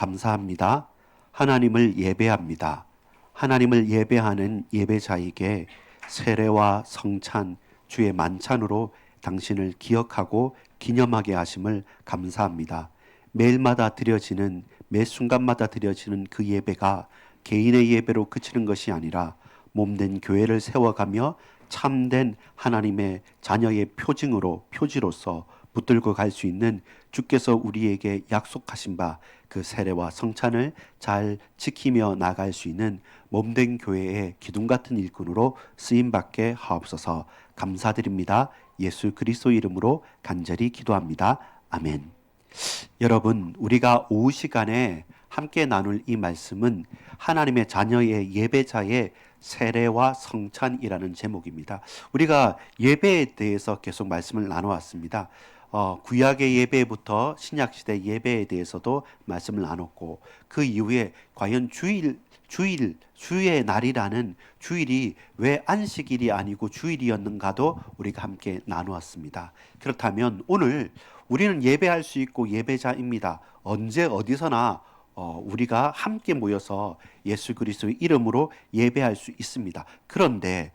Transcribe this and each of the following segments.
감사합니다. 하나님을 예배합니다. 하나님을 예배하는 예배자에게 세례와 성찬, 주의 만찬으로 당신을 기억하고 기념하게 하심을 감사합니다. 매일마다 드려지는, 매 순간마다 드려지는 그 예배가 개인의 예배로 그치는 것이 아니라 몸된 교회를 세워가며 참된 하나님의 자녀의 표지로서 붙들고 갈 수 있는 주께서 우리에게 약속하신 바 그 세례와 성찬을 잘 지키며 나갈 수 있는 몸된 교회의 기둥 같은 일꾼으로 쓰임 받게 하옵소서. 감사드립니다. 예수 그리스도 이름으로 간절히 기도합니다. 아멘. 여러분, 우리가 오후 시간에 함께 나눌 이 말씀은 하나님의 자녀의 예배자의 세례와 성찬이라는 제목입니다. 우리가 예배에 대해서 계속 말씀을 나눠왔습니다. 구약의 예배부터 신약시대 예배에 대해서도 말씀을 나눴고, 그 이후에 과연 주의 날이라는 주일이 왜 안식일이 아니고 주일이었는가도 우리가 함께 나누었습니다. 그렇다면 오늘 우리는 예배할 수 있고 예배자입니다. 언제 어디서나 우리가 함께 모여서 예수 그리스도의 이름으로 예배할 수 있습니다. 그런데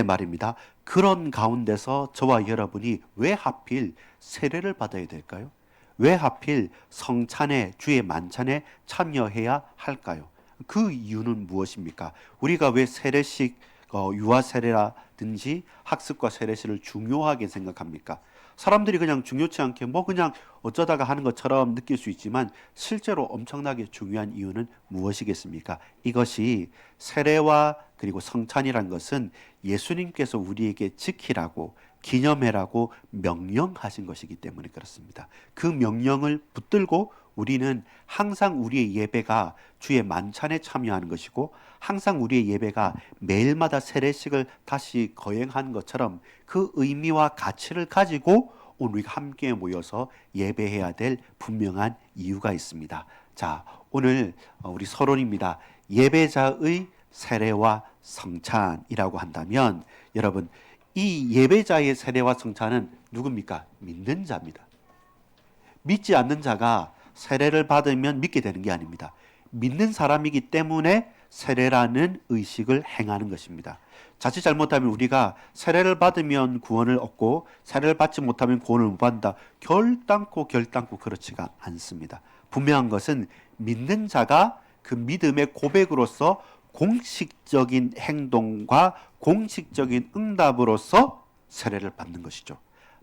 말입니다. 그런 가운데서 저와 여러분이 왜 하필 세례를 받아야 될까요? 왜 하필 성찬에, 주의 만찬에 참여해야 할까요? 그 이유는 무엇입니까? 우리가 왜 세례식, 유아 세례라든지 학습과 세례식을 중요하게 생각합니까? 사람들이 그냥 중요치 않게 그냥 어쩌다가 하는 것처럼 느낄 수 있지만 실제로 엄청나게 중요한 이유는 무엇이겠습니까? 이것이 세례와 그리고 성찬이란 것은 예수님께서 우리에게 지키라고, 기념해라고 명령하신 것이기 때문에 그렇습니다. 그 명령을 붙들고 우리는 항상 우리의 예배가 주의 만찬에 참여하는 것이고, 항상 우리의 예배가 매일마다 세례식을 다시 거행하는 것처럼 그 의미와 가치를 가지고 오늘 우리가 함께 모여서 예배해야 될 분명한 이유가 있습니다. 자, 오늘 우리 서론입니다. 예배자의 세례와 성찬이라고 한다면, 여러분, 이 예배자의 세례와 성찬은 누굽니까? 믿는 자입니다. 믿지 않는 자가 세례를 받으면 믿게 되는 게 아닙니다. 믿는 사람이기 때문에 세례라는 의식을 행하는 것입니다. 자칫 잘못하면 우리가 세례를 받으면 구원을 얻고 세례를 받지 못하면 구원을 못 받는다. 결단코 그렇지가 않습니다. 분명한 것은 믿는 자가 그 믿음의 고백으로서 공식적인 행동과 공식적인 응답으로서 세례를 받는 것이죠.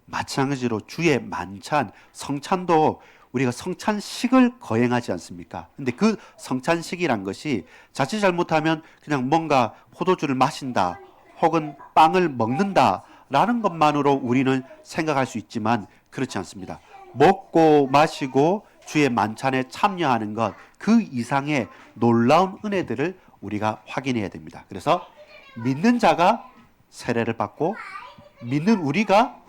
마찬가지로 주의 만찬, 성찬도 우리가 성찬식을 거행하지 않습니까? 근데 그 성찬식이란 것이 자칫 잘못하면 그냥 뭔가 포도주를 마신다 혹은 빵을 먹는다 라는 것만으로 우리는 생각할 수 있지만 그렇지 않습니다. 먹고 마시고 주의 만찬에 참여하는 것, 그 이상의 놀라운 은혜들을 우리가 확인해야 됩니다. 그래서 믿는 자가 세례를 받고 믿는 우리가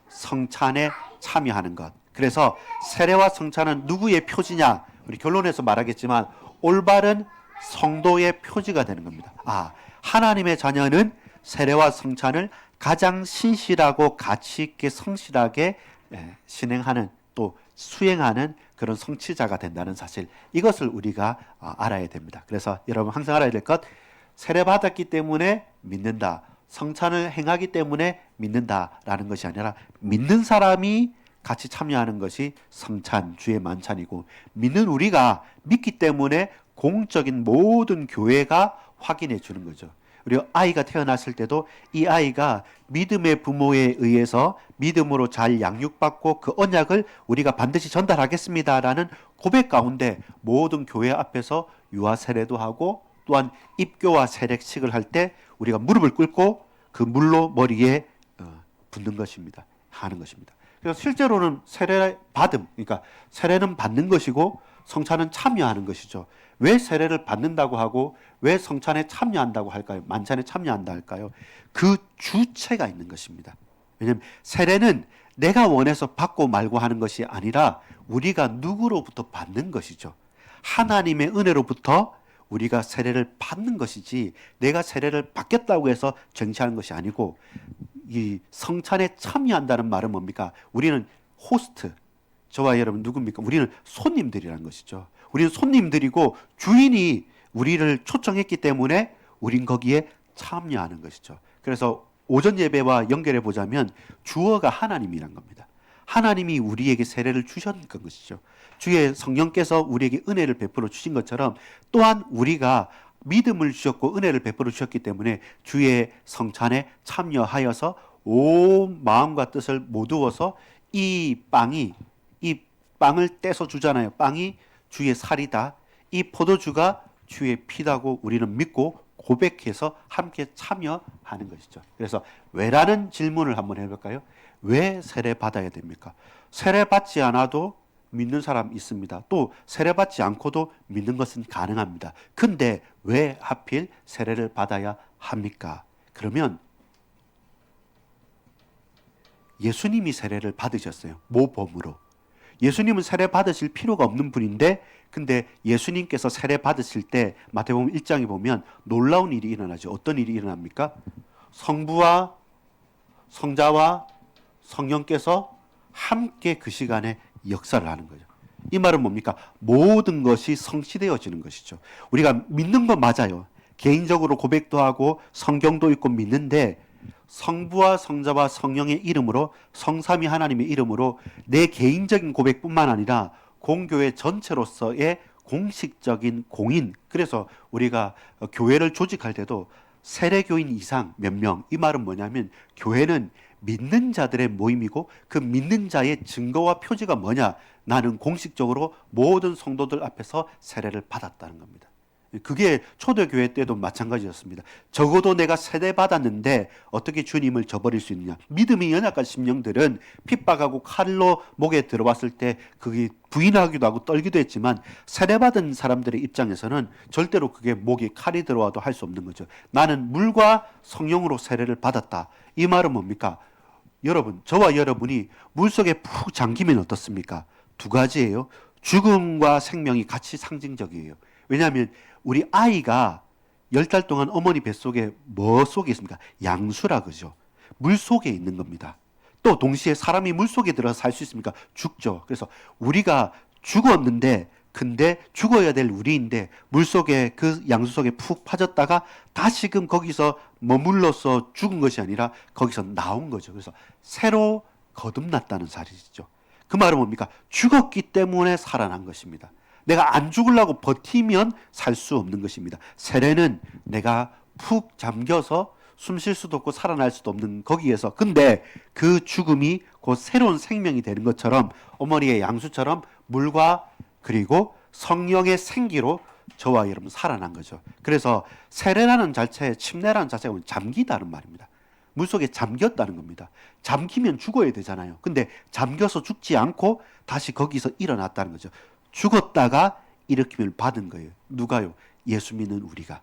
성찬에 참여하는 것. 그래서 세례와 성찬은 누구의 표지냐? 우리 결론에서 말하겠지만 올바른 성도의 표지가 되는 겁니다. 하나님의 자녀는 세례와 성찬을 가장 신실하고 가치 있게 성실하게 신행하는, 또 수행하는 그런 성취자가 된다는 사실, 이것을 우리가 알아야 됩니다. 그래서 여러분 항상 알아야 될 것, 세례 받았기 때문에 믿는다, 성찬을 행하기 때문에 믿는다라는 것이 아니라 믿는 사람이 같이 참여하는 것이 성찬, 주의 만찬이고, 믿는 우리가 믿기 때문에 공적인 모든 교회가 확인해 주는 거죠. 우리 아이가 태어났을 때도 이 아이가 믿음의 부모에 의해서 믿음으로 잘 양육받고 그 언약을 우리가 반드시 전달하겠습니다라는 고백 가운데 모든 교회 앞에서 유아 세례도 하고, 또한 입교와 세례식을 할 때 우리가 무릎을 꿇고 그 물로 머리에 붓는 것입니다. 하는 것입니다. 그래서 실제로는 세례 받음, 그러니까 세례는 받는 것이고 성찬은 참여하는 것이죠. 왜 세례를 받는다고 하고 왜 성찬에 참여한다고 할까요? 만찬에 참여한다 할까요? 그 주체가 있는 것입니다. 왜냐하면 세례는 내가 원해서 받고 말고 하는 것이 아니라 우리가 누구로부터 받는 것이죠. 하나님의 은혜로부터 우리가 세례를 받는 것이지 내가 세례를 받겠다고 해서 쟁취하는 것이 아니고, 이 성찬에 참여한다는 말은 뭡니까? 우리는 호스트, 저와 여러분 누굽니까? 우리는 손님들이라는 것이죠. 우리는 손님들이고 주인이 우리를 초청했기 때문에 우린 거기에 참여하는 것이죠. 그래서 오전 예배와 연결해 보자면 주어가 하나님이란 겁니다. 하나님이 우리에게 세례를 주셨던 것이죠. 주의 성령께서 우리에게 은혜를 베풀어 주신 것처럼 또한 우리가 믿음을 주셨고 은혜를 베풀어 주셨기 때문에 주의 성찬에 참여하여서 온 마음과 뜻을 모두어서 이 빵을 떼서 주잖아요. 빵이 주의 살이다. 이 포도주가 주의 피다고 우리는 믿고 고백해서 함께 참여하는 것이죠. 그래서 왜라는 질문을 한번 해볼까요? 왜 세례 받아야 됩니까? 세례 받지 않아도 믿는 사람 있습니다. 또 세례 받지 않고도 믿는 것은 가능합니다. 근데 왜 하필 세례를 받아야 합니까? 그러면 예수님이 세례를 받으셨어요. 모범으로. 예수님은 세례 받으실 필요가 없는 분인데 근데 예수님께서 세례 받으실 때 마태복음 1장에 보면 놀라운 일이 일어나죠. 어떤 일이 일어납니까? 성부와 성자와 성령께서 함께 그 시간에 역사를 하는 거죠. 이 말은 뭡니까? 모든 것이 성취되어지는 것이죠. 우리가 믿는 건 맞아요. 개인적으로 고백도 하고 성경도 읽고 믿는데 성부와 성자와 성령의 이름으로 성삼위 하나님의 이름으로 내 개인적인 고백뿐만 아니라 공교회 전체로서의 공식적인 공인, 그래서 우리가 교회를 조직할 때도 세례교인 이상 몇 명, 이 말은 뭐냐면 교회는 믿는 자들의 모임이고 그 믿는 자의 증거와 표지가 뭐냐? 나는 공식적으로 모든 성도들 앞에서 세례를 받았다는 겁니다. 그게 초대교회 때도 마찬가지였습니다. 적어도 내가 세례받았는데 어떻게 주님을 저버릴 수 있느냐. 믿음이 연약한 심령들은 핍박하고 칼로 목에 들어왔을 때 그게 부인하기도 하고 떨기도 했지만 세례받은 사람들의 입장에서는 절대로 그게 목에 칼이 들어와도 할 수 없는 거죠. 나는 물과 성령으로 세례를 받았다. 이 말은 뭡니까? 여러분, 저와 여러분이 물속에 푹 잠기면 어떻습니까? 두 가지예요. 죽음과 생명이 같이 상징적이에요. 왜냐하면 우리 아이가 10달 동안 어머니 뱃속에 뭐 속에 있습니까? 양수라 그러죠. 물 속에 있는 겁니다. 또 동시에 사람이 물 속에 들어서 살 수 있습니까? 죽죠. 그래서 우리가 죽었는데 근데 죽어야 될 우리인데 물 속에 그 양수 속에 푹 빠졌다가 다시금 거기서 머물러서 죽은 것이 아니라 거기서 나온 거죠. 그래서 새로 거듭났다는 사실이죠. 그 말은 뭡니까? 죽었기 때문에 살아난 것입니다. 내가 안 죽으려고 버티면 살 수 없는 것입니다. 세례는 내가 푹 잠겨서 숨 쉴 수도 없고 살아날 수도 없는 거기에서, 근데 그 죽음이 곧 새로운 생명이 되는 것처럼 어머니의 양수처럼 물과 그리고 성령의 생기로 저와 여러분 살아난 거죠. 그래서 세례라는 자체, 침례라는 자체가 잠기다는 말입니다. 물속에 잠겼다는 겁니다. 잠기면 죽어야 되잖아요. 근데 잠겨서 죽지 않고 다시 거기서 일어났다는 거죠. 죽었다가 일으킴을 받은 거예요. 누가요? 예수 믿는 우리가.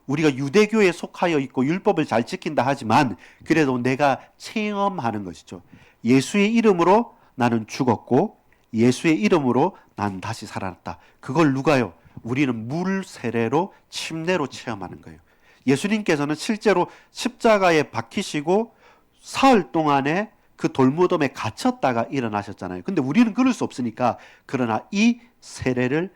우리가 유대교에 속하여 있고 율법을 잘 지킨다 하지만 그래도 내가 체험하는 것이죠. 예수의 이름으로 나는 죽었고 예수의 이름으로 난 다시 살아났다. 그걸 누가요? 우리는 물 세례로 침례로 체험하는 거예요. 예수님께서는 실제로 십자가에 박히시고 사흘 동안에 그 돌무덤에 갇혔다가 일어나셨잖아요. 근데 우리는 그럴 수 없으니까, 그러나 이 세례를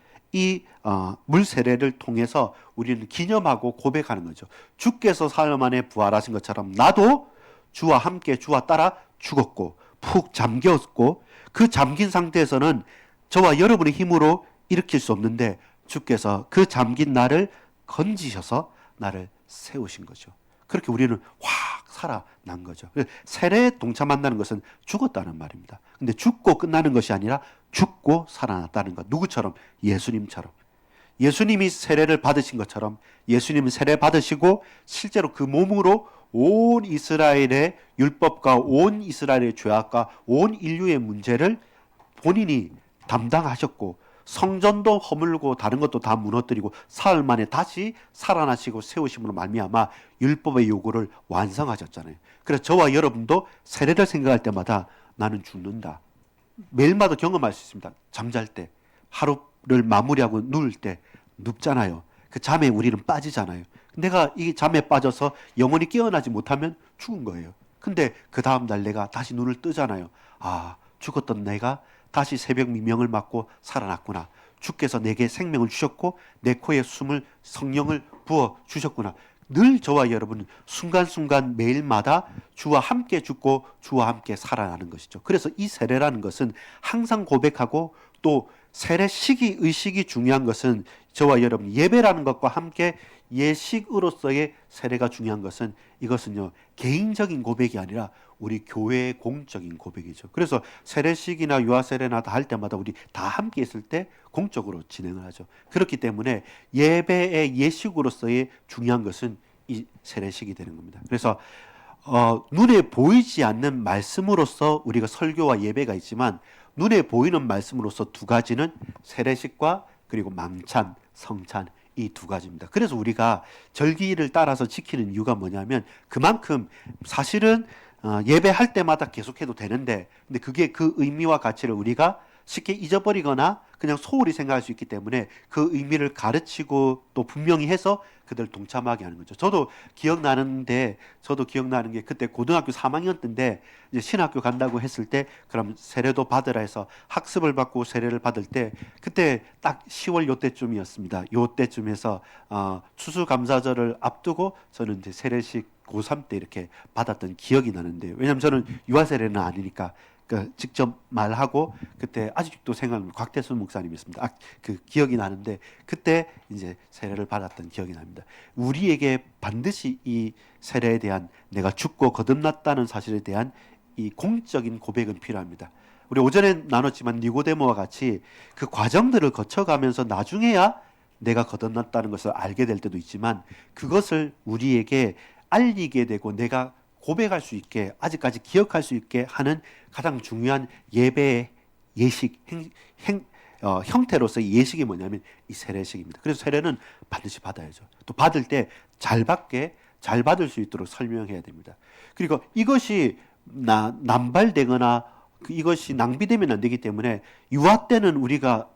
물 세례를 통해서 우리는 기념하고 고백하는 거죠. 주께서 사흘 만에 부활하신 것처럼 나도 주와 함께 주와 따라 죽었고 푹 잠겼고 그 잠긴 상태에서는 저와 여러분의 힘으로 일으킬 수 없는데 주께서 그 잠긴 나를 건지셔서 나를 세우신 거죠. 그렇게 우리는 확 살아난 거죠. 세례에 동참한다는 것은 죽었다는 말입니다. 근데 죽고 끝나는 것이 아니라 죽고 살아났다는 것. 누구처럼? 예수님처럼. 예수님이 세례를 받으신 것처럼 예수님은 세례 받으시고 실제로 그 몸으로 온 이스라엘의 율법과 온 이스라엘의 죄악과 온 인류의 문제를 본인이 담당하셨고 성전도 허물고 다른 것도 다 무너뜨리고 사흘 만에 다시 살아나시고 세우심으로 말미암아 율법의 요구를 완성하셨잖아요. 그래서 저와 여러분도 세례를 생각할 때마다 나는 죽는다. 매일마다 경험할 수 있습니다. 잠잘 때, 하루를 마무리하고 누울 때 눕잖아요. 그 잠에 우리는 빠지잖아요. 내가 이 잠에 빠져서 영원히 깨어나지 못하면 죽은 거예요. 근데 그 다음날 내가 다시 눈을 뜨잖아요. 아, 죽었던 내가 다시 새벽 미명을 맞고 살아났구나. 주께서 내게 생명을 주셨고 내 코에 숨을 성령을 부어 주셨구나. 늘 저와 여러분은 순간순간 매일마다 주와 함께 죽고 주와 함께 살아나는 것이죠. 그래서 이 세례라는 것은 항상 고백하고 또 세례 시기 의식이 중요한 것은 저와 여러분 예배라는 것과 함께 예식으로서의 세례가 중요한 것은 이것은요 개인적인 고백이 아니라 우리 교회의 공적인 고백이죠. 그래서 세례식이나 유아세례나 다 할 때마다 우리 다 함께 있을 때 공적으로 진행을 하죠. 그렇기 때문에 예배의 예식으로서의 중요한 것은 이 세례식이 되는 겁니다. 그래서 눈에 보이지 않는 말씀으로서 우리가 설교와 예배가 있지만 눈에 보이는 말씀으로서 두 가지는 세례식과 그리고 망찬, 성찬 이 두 가지입니다. 그래서 우리가 절기를 따라서 지키는 이유가 뭐냐면 그만큼 사실은 예배할 때마다 계속해도 되는데 근데 그게 그 의미와 가치를 우리가 쉽게 잊어버리거나 그냥 소홀히 생각할 수 있기 때문에 그 의미를 가르치고 또 분명히 해서 그들 동참하게 하는 거죠. 저도 기억나는 게 그때 고등학교 3학년 때인데 이제 신학교 간다고 했을 때 그럼 세례도 받으라 해서 학습을 받고 세례를 받을 때 그때 딱 10월 요때쯤이었습니다. 요때쯤에서 추수감사절을 앞두고 저는 이제 세례식 고3 때 이렇게 받았던 기억이 나는데 왜냐면 저는 유아세례는 아니니까 직접 말하고 그때 아직도 생각납니다. 곽대순 목사님이었습니다. 그 기억이 나는데 그때 이제 세례를 받았던 기억이 납니다. 우리에게 반드시 이 세례에 대한 내가 죽고 거듭났다는 사실에 대한 이 공적인 고백은 필요합니다. 우리 오전에 나눴지만 니고데모와 같이 그 과정들을 거쳐가면서 나중에야 내가 거듭났다는 것을 알게 될 때도 있지만 그것을 우리에게 알리게 되고 내가 고백할 수 있게 아직까지 기억할 수 있게 하는 가장 중요한 예배의 예식 형태로서의 예식이 뭐냐면 이 세례식입니다. 그래서 세례는 반드시 받아야죠. 또 받을 때 잘 받을 수 있도록 설명해야 됩니다. 그리고 이것이 남발되거나 이것이 낭비되면 안 되기 때문에 유아 때는 우리가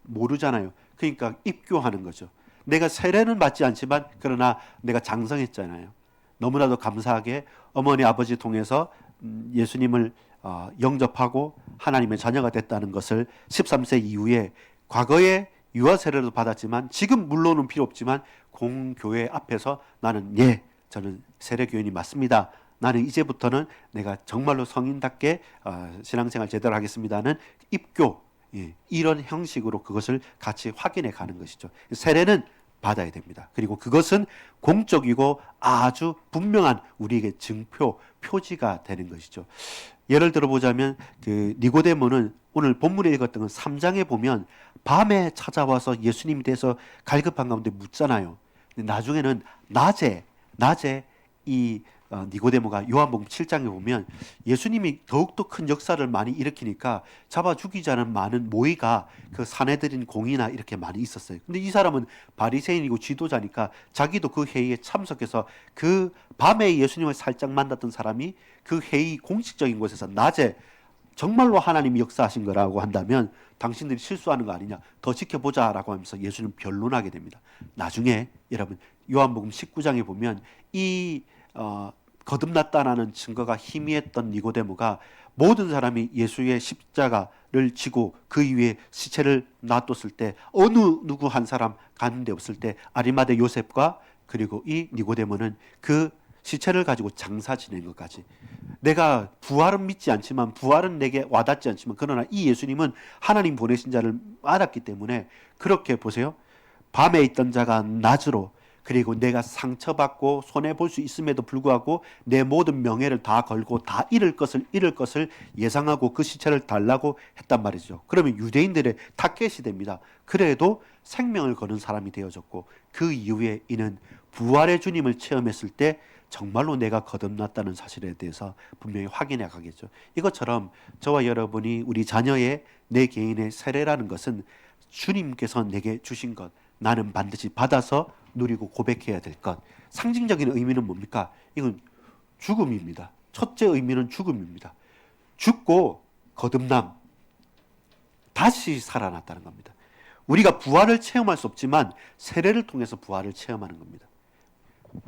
모르잖아요. 그러니까 입교하는 거죠. 내가 세례는 받지 않지만 그러나 내가 장성했잖아요. 너무나도 감사하게 어머니 아버지 통해서 예수님을 영접하고 하나님의 자녀가 됐다는 것을 13세 이후에 과거에 유아 세례도 받았지만 지금 물론은 필요 없지만 공교회 앞에서 저는 세례교인이 맞습니다. 나는 이제부터는 내가 정말로 성인답게 신앙생활 제대로 하겠습니다는 입교 이런 형식으로 그것을 같이 확인해 가는 것이죠. 세례는 받아야 됩니다. 그리고 그것은 공적이고 아주 분명한 우리에게 표지가 되는 것이죠. 예를 들어보자면 그 니고데모는 오늘 본문에 읽었던 건 3장에 보면 밤에 찾아와서 예수님에 대해서 갈급한 가운데 묻잖아요. 근데 나중에는 낮에 이 니고데모가 요한복음 7장에 보면 예수님이 더욱더 큰 역사를 많이 일으키니까 잡아 죽이자는 많은 모의가 그 사내들인 공이나 이렇게 많이 있었어요. 근데 이 사람은 바리새인이고 지도자니까 자기도 그 회의에 참석해서 그 밤에 예수님을 살짝 만났던 사람이 그 회의 공식적인 곳에서 낮에 정말로 하나님이 역사하신 거라고 한다면 당신들이 실수하는 거 아니냐 더 지켜보자라고 하면서 예수님 변론하게 됩니다. 나중에 여러분 요한복음 19장에 보면 이 거듭났다라는 증거가 희미했던 니고데모가 모든 사람이 예수의 십자가를 지고 그 위에 시체를 놔뒀을 때 어느 누구 한 사람 가는 데 없을 때 아리마대 요셉과 그리고 이 니고데모는 그 시체를 가지고 장사 지낸 것까지 내가 부활은 믿지 않지만 부활은 내게 와닿지 않지만 그러나 이 예수님은 하나님 보내신 자를 알았기 때문에 그렇게 보세요. 밤에 있던 자가 낮으로 그리고 내가 상처받고 손해볼 수 있음에도 불구하고 내 모든 명예를 다 걸고 다 잃을 것을 예상하고 그 시체를 달라고 했단 말이죠. 그러면 유대인들의 타겟이 됩니다. 그래도 생명을 거는 사람이 되어졌고 그 이후에 이는 부활의 주님을 체험했을 때 정말로 내가 거듭났다는 사실에 대해서 분명히 확인해 가겠죠. 이것처럼 저와 여러분이 우리 자녀의 내 개인의 세례라는 것은 주님께서 내게 주신 것 나는 반드시 받아서 누리고 고백해야 될 것. 상징적인 의미는 뭡니까? 이건 죽음입니다. 첫째 의미는 죽음입니다. 죽고 거듭남, 다시 살아났다는 겁니다. 우리가 부활을 체험할 수 없지만 세례를 통해서 부활을 체험하는 겁니다.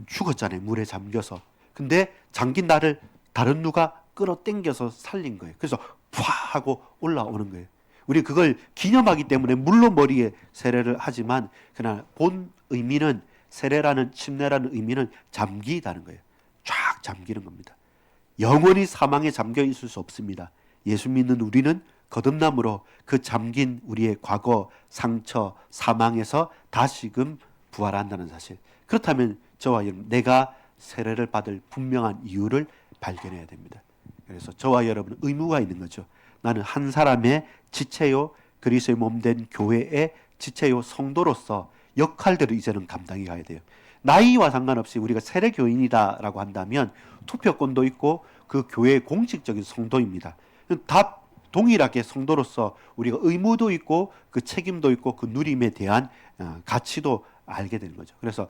죽었잖아요. 물에 잠겨서. 근데 잠긴 나를 다른 누가 끌어당겨서 살린 거예요. 그래서 푸 하고 올라오는 거예요. 우리 그걸 기념하기 때문에 물론 머리에 세례를 하지만 그러나 본 의미는 세례라는 침례라는 의미는 잠기다는 거예요. 쫙 잠기는 겁니다. 영원히 사망에 잠겨 있을 수 없습니다. 예수 믿는 우리는 거듭남으로 그 잠긴 우리의 과거, 상처, 사망에서 다시금 부활한다는 사실. 그렇다면 저와 여러분, 내가 세례를 받을 분명한 이유를 발견해야 됩니다. 그래서 저와 여러분은 의무가 있는 거죠. 나는 한 사람의 지체요, 그리스도의 몸된 교회의 지체요 성도로서 역할들을 이제는 감당해 가야 돼요. 나이와 상관없이 우리가 세례교인이다라고 한다면 투표권도 있고 그 교회의 공식적인 성도입니다. 다 동일하게 성도로서 우리가 의무도 있고 그 책임도 있고 그 누림에 대한 가치도 알게 되는 거죠. 그래서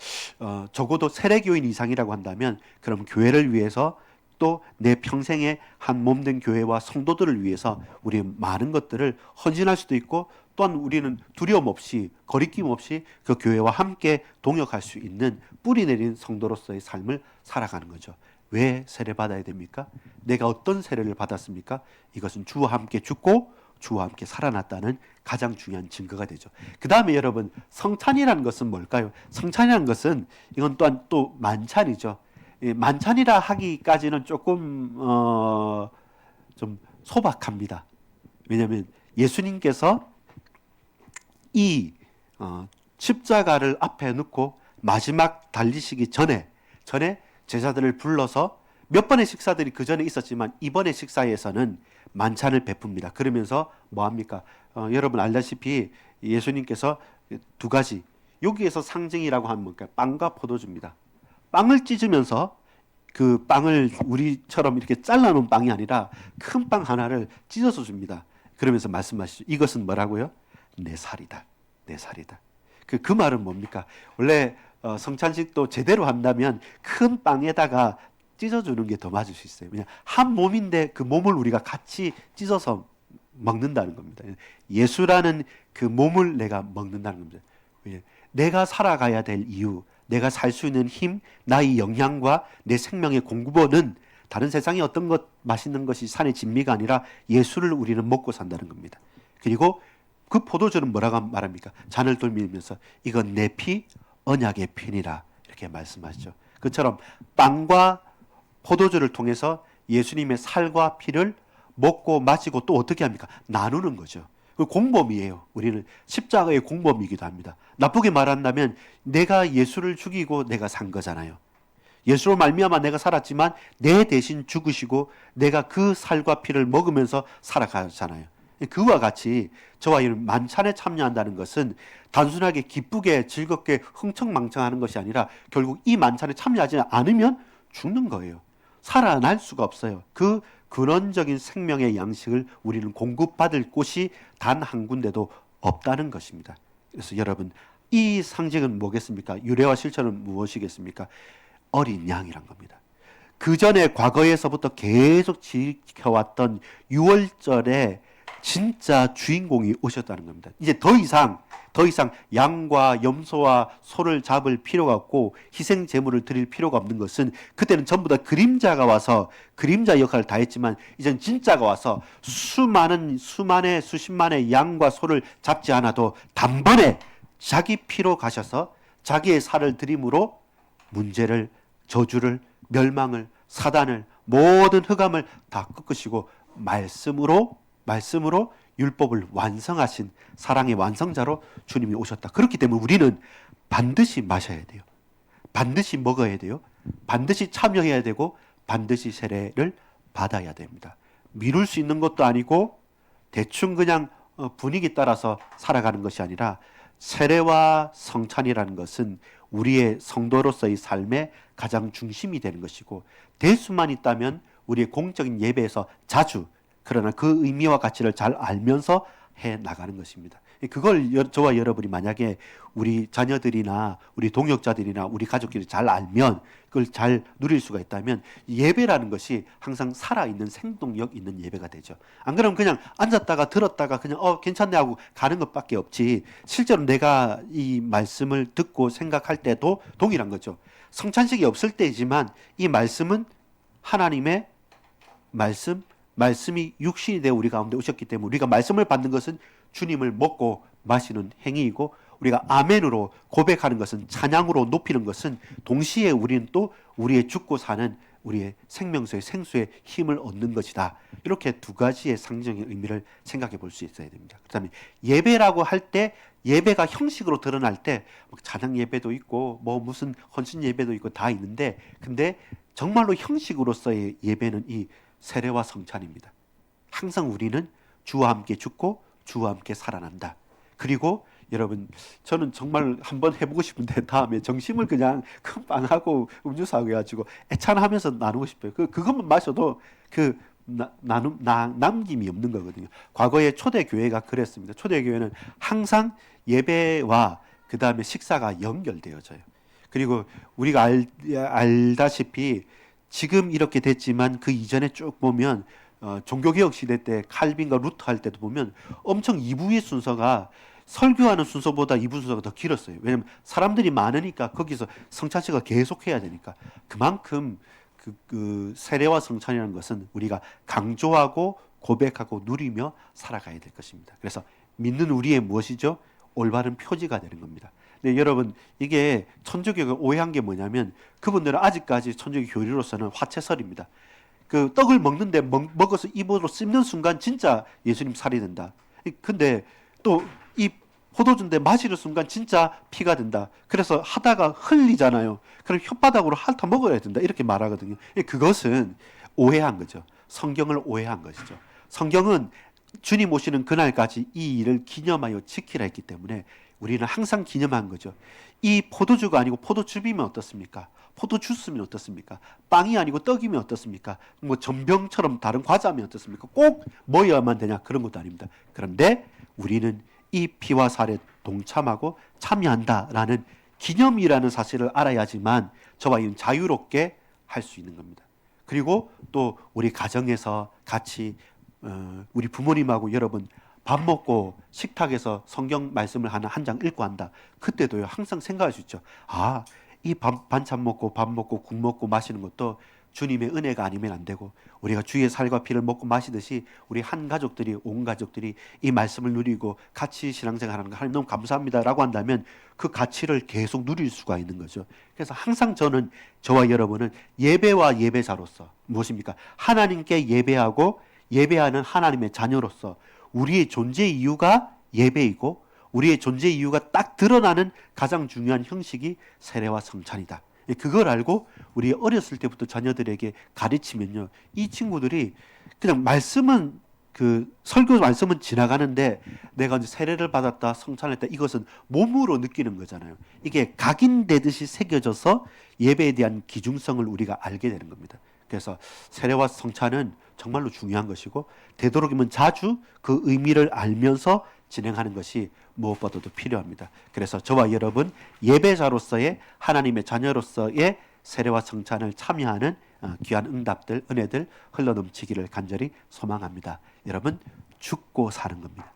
적어도 세례교인 이상이라고 한다면 그럼 교회를 위해서 또 내 평생의 한 몸된 교회와 성도들을 위해서 우리 많은 것들을 헌신할 수도 있고 또한 우리는 두려움 없이 거리낌 없이 그 교회와 함께 동역할 수 있는 뿌리 내린 성도로서의 삶을 살아가는 거죠. 왜 세례받아야 됩니까? 내가 어떤 세례를 받았습니까? 이것은 주와 함께 죽고 주와 함께 살아났다는 가장 중요한 증거가 되죠. 그 다음에 여러분, 성찬이라는 것은 뭘까요? 성찬이라는 것은 이건 또한 또 만찬이죠. 만찬이라 하기까지는 조금 좀 소박합니다. 왜냐하면 예수님께서 이 십자가를 앞에 놓고 마지막 달리시기 전에 제자들을 불러서 몇 번의 식사들이 그 전에 있었지만 이번의 식사에서는 만찬을 베풉니다. 그러면서 뭐 합니까? 여러분 알다시피 예수님께서 두 가지, 여기에서 상징이라고 하면 뭘까요? 빵과 포도주입니다. 빵을 찢으면서 그 빵을 우리처럼 이렇게 잘라놓은 빵이 아니라 큰 빵 하나를 찢어서 줍니다. 그러면서 말씀하시죠. 이것은 뭐라고요? 내 살이다. 내 살이다. 그 말은 뭡니까? 원래 성찬식도 제대로 한다면 큰 빵에다가 찢어주는 게 더 맞을 수 있어요. 그냥 한 몸인데 그 몸을 우리가 같이 찢어서 먹는다는 겁니다. 예수라는 그 몸을 내가 먹는다는 겁니다. 내가 살아가야 될 이유, 내가 살 수 있는 힘, 나의 영양과 내 생명의 공급원은 다른 세상에 어떤 것 맛있는 것이 산의 진미가 아니라 예수를 우리는 먹고 산다는 겁니다. 그리고 그 포도주는 뭐라고 말합니까? 잔을 돌리면서 이건 내 피, 언약의 피니라 이렇게 말씀하시죠. 그처럼 빵과 포도주를 통해서 예수님의 살과 피를 먹고 마시고 또 어떻게 합니까? 나누는 거죠. 그 공범이에요. 우리는 십자가의 공범이기도 합니다. 나쁘게 말한다면 내가 예수를 죽이고 내가 산 거잖아요. 예수로 말미암아 내가 살았지만 내 대신 죽으시고 내가 그 살과 피를 먹으면서 살아가잖아요. 그와 같이 저와 이런 만찬에 참여한다는 것은 단순하게 기쁘게 즐겁게 흥청망청하는 것이 아니라 결국 이 만찬에 참여하지 않으면 죽는 거예요. 살아날 수가 없어요. 그 근원적인 생명의 양식을 우리는 공급받을 곳이 단 한 군데도 없다는 것입니다. 그래서 여러분, 이 상징은 뭐겠습니까? 유래와 실천은 무엇이겠습니까? 어린 양이란 겁니다. 그 전에 과거에서부터 계속 지켜왔던 유월절에 진짜 주인공이 오셨다는 겁니다. 이제 더 이상 양과 염소와 소를 잡을 필요가 없고 희생 제물을 드릴 필요가 없는 것은 그때는 전부 다 그림자가 와서 그림자 역할을 다 했지만 이젠 진짜가 와서 수십만의 양과 소를 잡지 않아도 단번에 자기 피로 가셔서 자기의 살을 드림으로 문제를, 저주를, 멸망을, 사단을, 모든 흑암을 다 꺾으시고 말씀으로 율법을 완성하신 사랑의 완성자로 주님이 오셨다. 그렇기 때문에 우리는 반드시 마셔야 돼요. 반드시 먹어야 돼요. 반드시 참여해야 되고 반드시 세례를 받아야 됩니다. 미룰 수 있는 것도 아니고 대충 그냥 분위기 따라서 살아가는 것이 아니라 세례와 성찬이라는 것은 우리의 성도로서의 삶의 가장 중심이 되는 것이고 될 수만 있다면 우리의 공적인 예배에서 자주, 그러나 그 의미와 가치를 잘 알면서 해 나가는 것입니다. 그걸 저와 여러분이 만약에 우리 자녀들이나 우리 동역자들이나 우리 가족끼리 잘 알면 그걸 잘 누릴 수가 있다면 예배라는 것이 항상 살아있는 생동력 있는 예배가 되죠. 안 그러면 그냥 앉았다가 들었다가 그냥 괜찮네 하고 가는 것밖에 없지, 실제로 내가 이 말씀을 듣고 생각할 때도 동일한 거죠. 성찬식이 없을 때이지만 이 말씀은 하나님의 말씀, 말씀이 육신이 되어 우리 가운데 오셨기 때문에 우리가 말씀을 받는 것은 주님을 먹고 마시는 행위이고, 우리가 아멘으로 고백하는 것은, 찬양으로 높이는 것은 동시에 우리는 또 우리의 죽고 사는 우리의 생명수의 생수의 힘을 얻는 것이다. 이렇게 두 가지의 상징의 의미를 생각해 볼 수 있어야 됩니다. 그다음에 예배라고 할 때, 예배가 형식으로 드러날 때 찬양 예배도 있고 뭐 무슨 헌신 예배도 있고 다 있는데, 근데 정말로 형식으로서의 예배는 이 세례와 성찬입니다. 항상 우리는 주와 함께 죽고 주와 함께 살아난다. 그리고 여러분, 저는 정말 한번 해보고 싶은데 다음에 점심을 그냥 큰 빵하고 음료수하고 해가지고 애찬하면서 나누고 싶어요. 그것만 마셔도 남김이 없는 거거든요. 과거에 초대교회가 그랬습니다. 초대교회는 항상 예배와 그 다음에 식사가 연결되어져요. 그리고 우리가 알다시피 지금 이렇게 됐지만 그 이전에 쭉 보면 종교개혁 시대 때 칼빈과 루터 할 때도 보면 엄청 2부의 순서가 설교하는 순서보다 2부 순서가 더 길었어요. 왜냐하면 사람들이 많으니까 거기서 성찬식을 계속해야 되니까. 그만큼 그 세례와 성찬이라는 것은 우리가 강조하고 고백하고 누리며 살아가야 될 것입니다. 그래서 믿는 우리의 무엇이죠? 올바른 표지가 되는 겁니다. 근데 여러분, 이게 천주교가 오해한 게 뭐냐면, 그분들은 아직까지 천주교 교리로서는 화채설입니다. 그 떡을 먹는데 먹어서 입으로 씹는 순간 진짜 예수님 살이 된다. 근데 또 이 포도주인데 마시는 순간 진짜 피가 된다. 그래서 하다가 흘리잖아요. 그럼 혓바닥으로 핥아 먹어야 된다. 이렇게 말하거든요. 그것은 오해한 거죠. 성경을 오해한 것이죠. 성경은 주님 오시는 그날까지 이 일을 기념하여 지키라 했기 때문에 우리는 항상 기념한 거죠. 이 포도주가 아니고 포도즙이면 어떻습니까? 포도주스면 어떻습니까? 빵이 아니고 떡이면 어떻습니까? 뭐 전병처럼 다른 과자면 어떻습니까? 꼭 먹어야만 되냐? 그런 것도 아닙니다. 그런데 우리는 이 피와 살에 동참하고 참여한다라는 기념이라는 사실을 알아야지만 저와 이는 자유롭게 할 수 있는 겁니다. 그리고 또 우리 가정에서 같이 우리 부모님하고 여러분 밥 먹고 식탁에서 성경 말씀을 한 장 읽고 한다. 그때도요, 항상 생각할 수 있죠. 아, 이 반찬 먹고 밥 먹고 국 먹고 마시는 것도 주님의 은혜가 아니면 안 되고, 우리가 주의 살과 피를 먹고 마시듯이 우리 한 가족들이, 온 가족들이 이 말씀을 누리고 같이 신앙생활하는 거 하나님 너무 감사합니다라고 한다면 그 가치를 계속 누릴 수가 있는 거죠. 그래서 항상 저와 여러분은 예배와 예배자로서 무엇입니까? 하나님께 예배하고 예배하는 하나님의 자녀로서 우리의 존재 이유가 예배이고, 우리의 존재 이유가 딱 드러나는 가장 중요한 형식이 세례와 성찬이다. 그걸 알고 우리 어렸을 때부터 자녀들에게 가르치면요, 이 친구들이 그냥 말씀은 설교 말씀은 지나가는데 내가 이제 세례를 받았다, 성찬했다, 이것은 몸으로 느끼는 거잖아요. 이게 각인되듯이 새겨져서 예배에 대한 기중성을 우리가 알게 되는 겁니다. 그래서 세례와 성찬은 정말로 중요한 것이고, 되도록이면 자주 그 의미를 알면서 진행하는 것이 무엇보다도 필요합니다. 그래서 저와 여러분 예배자로서의, 하나님의 자녀로서의 세례와 성찬을 참여하는 귀한 응답들, 은혜들 흘러넘치기를 간절히 소망합니다. 여러분, 죽고 사는 겁니다.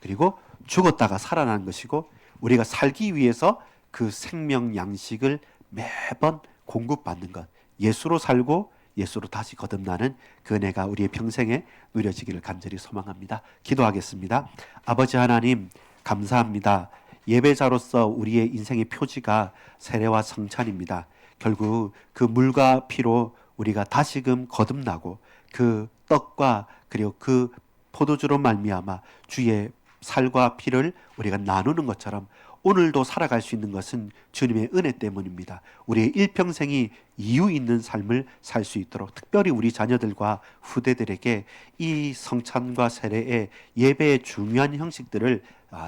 그리고 죽었다가 살아나는 것이고, 우리가 살기 위해서 그 생명 양식을 매번 공급받는 것, 예수로 살고 예수로 다시 거듭나는 그 은혜가 우리의 평생에 누려지기를 간절히 소망합니다. 기도하겠습니다. 아버지 하나님, 감사합니다. 예배자로서 우리의 인생의 표지가 세례와 성찬입니다. 결국 그 물과 피로 우리가 다시금 거듭나고 그 떡과 그리고 그 포도주로 말미암아 주의 살과 피를 우리가 나누는 것처럼 오늘도 살아갈 수 있는 것은 주님의 은혜 때문입니다. 우리의 일평생이 이유 있는 삶을 살 수 있도록, 특별히 우리 자녀들과 후대들에게 이 성찬과 세례의 예배의 중요한 형식들을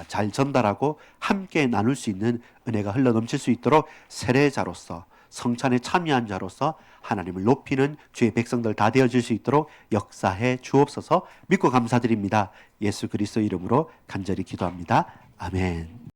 잘 전달하고 함께 나눌 수 있는 은혜가 흘러넘칠 수 있도록 세례자로서, 성찬에 참여한 자로서 하나님을 높이는 주의 백성들 다 되어질 수 있도록 역사해 주옵소서. 믿고 감사드립니다. 예수 그리스도 이름으로 간절히 기도합니다. 아멘.